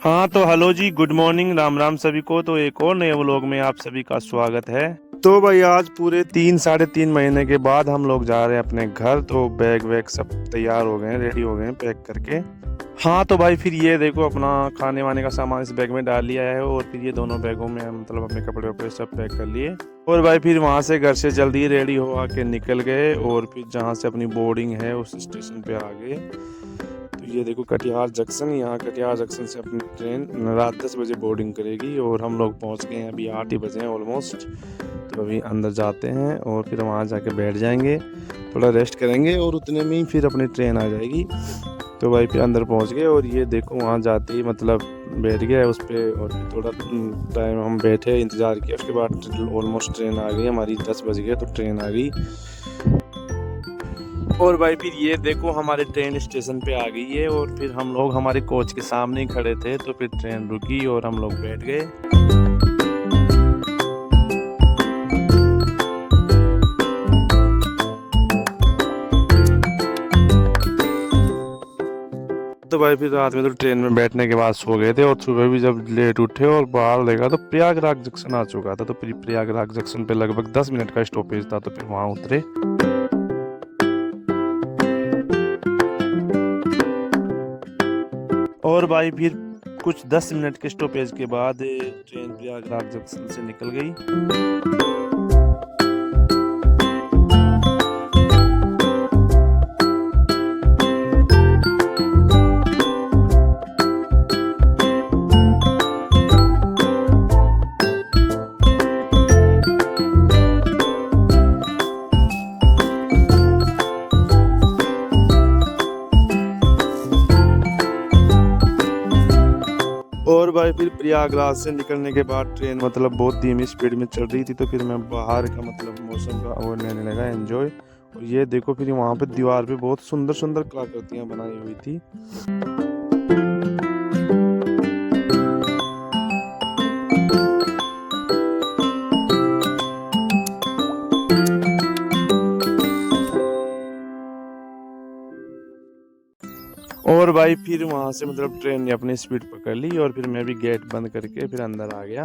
हाँ तो हेलो जी, good morning, Ram Ram सभी को। तो एक और नए व्लॉग में आप सभी का स्वागत है। तो भाई आज पूरे 3 साढ़े 3 महीने के बाद हम लोग जा रहे हैं अपने घर। तो बैग वैग सब तैयार हो गए हैं, रेडी हो गए हैं पैक करके। हाँ तो भाई फिर ये देखो अपना खाने वाने का सामान इस बैग में डाल लिया है और फिर ये दोनों बैगों में मतलब अपने कपड़े वपड़े सब पैक कर लिए। और भाई फिर वहाँ से घर से जल्दी रेडी हो आके निकल गए और फिर जहाँ से अपनी बोर्डिंग है उस स्टेशन पे आ गए। तो ये देखो कटिहार जंक्शन, यहाँ कटिहार जंक्शन से अपनी ट्रेन रात 10 बजे बोर्डिंग करेगी और हम लोग पहुँच गए हैं, अभी 8 ही बजे हैं ऑलमोस्ट। तो अभी अंदर जाते हैं और फिर वहाँ जाके बैठ जाएंगे, थोड़ा रेस्ट करेंगे और उतने में ही फिर अपनी ट्रेन आ जाएगी। तो भाई फिर अंदर पहुँच गए और ये देखो वहाँ जाते ही मतलब बैठ गया उस पर और फिर थोड़ा टाइम हम बैठे इंतज़ार किया। उसके बाद ऑलमोस्ट ट्रेन आ गई हमारी, 10 बज गए तो ट्रेन आ गई। और भाई फिर ये देखो हमारे ट्रेन स्टेशन पे आ गई है और फिर हम लोग हमारे कोच के सामने ही खड़े थे। तो फिर ट्रेन रुकी और हम लोग बैठ गए। तो भाई फिर रात में तो ट्रेन में बैठने के बाद सो गए थे और सुबह भी जब लेट उठे और बाहर देखा तो प्रयागराज जंक्शन आ चुका था। तो फिर प्रयागराज जंक्शन पे लगभग 10 मिनट का स्टॉपेज था, तो फिर वहाँ उतरे। और भाई फिर कुछ 10 मिनट के स्टॉपेज के बाद ट्रेन प्रयागराज जंक्शन से निकल गई। और भाई फिर प्रयागराज से निकलने के बाद ट्रेन मतलब बहुत धीमी स्पीड में चल रही थी। तो फिर मैं बाहर का मतलब मौसम का वो लेने लगा एंजॉय। और ये देखो फिर वहाँ पे दीवार पे बहुत सुंदर सुंदर कलाकृतियाँ बनाई हुई थी। और भाई फिर वहाँ से मतलब ट्रेन ने अपनी स्पीड पकड़ ली और फिर मैं भी गेट बंद करके फिर अंदर आ गया।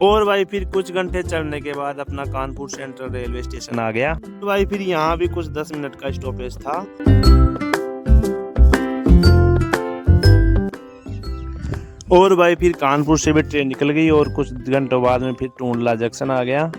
और भाई फिर कुछ घंटे चलने के बाद अपना कानपुर सेंट्रल रेलवे स्टेशन आ गया। तो भाई फिर यहाँ भी कुछ 10 मिनट का स्टॉपेज था। और भाई फिर कानपुर से भी ट्रेन निकल गई और कुछ घंटों बाद में फिर टूंडला जंक्शन आ गया।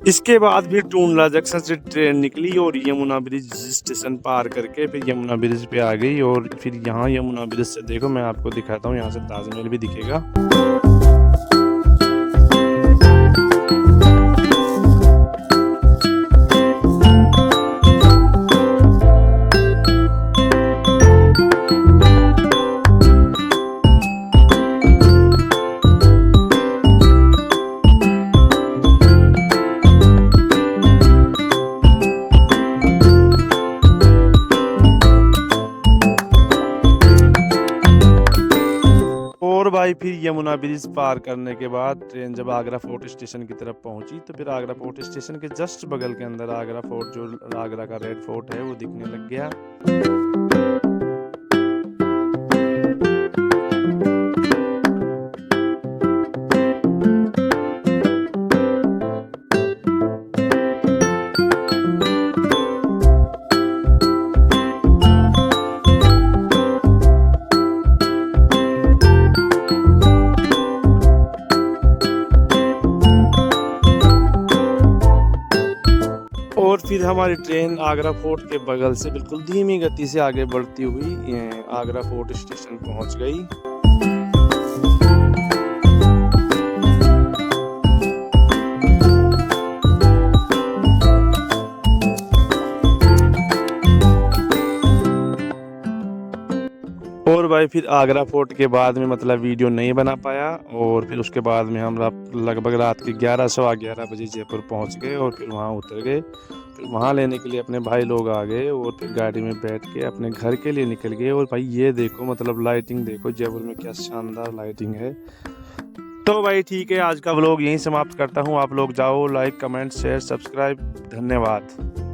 इसके बाद फिर टूंडला जंक्शन से ट्रेन निकली और यमुना ब्रिज स्टेशन पार करके फिर यमुना ब्रिज पे आ गई। और फिर यहाँ यमुना ब्रिज से देखो मैं आपको दिखाता हूँ, यहाँ से ताजमहल भी दिखेगा। और भाई फिर यमुना ब्रिज पार करने के बाद ट्रेन जब आगरा फोर्ट स्टेशन की तरफ पहुंची तो फिर आगरा फोर्ट स्टेशन के जस्ट बगल के अंदर आगरा फोर्ट, जो आगरा का रेड फोर्ट है, वो दिखने लग गया। और फिर हमारी ट्रेन आगरा फोर्ट के बगल से बिल्कुल धीमी गति से आगे बढ़ती हुई आगरा फोर्ट स्टेशन पहुंच गई। और भाई फिर आगरा फोर्ट के बाद में मतलब वीडियो नहीं बना पाया और फिर उसके बाद में हम लगभग रात के 11 सवा 11 बजे जयपुर पहुंच गए और फिर वहां उतर गए। फिर वहां लेने के लिए अपने भाई लोग आ गए और फिर गाड़ी में बैठ के अपने घर के लिए निकल गए। और भाई ये देखो मतलब लाइटिंग देखो, जयपुर में क्या शानदार लाइटिंग है। तो भाई ठीक है, आज का व्लॉग यहीं समाप्त करता हूँ। आप लोग जाओ, लाइक कमेंट शेयर सब्सक्राइब। धन्यवाद।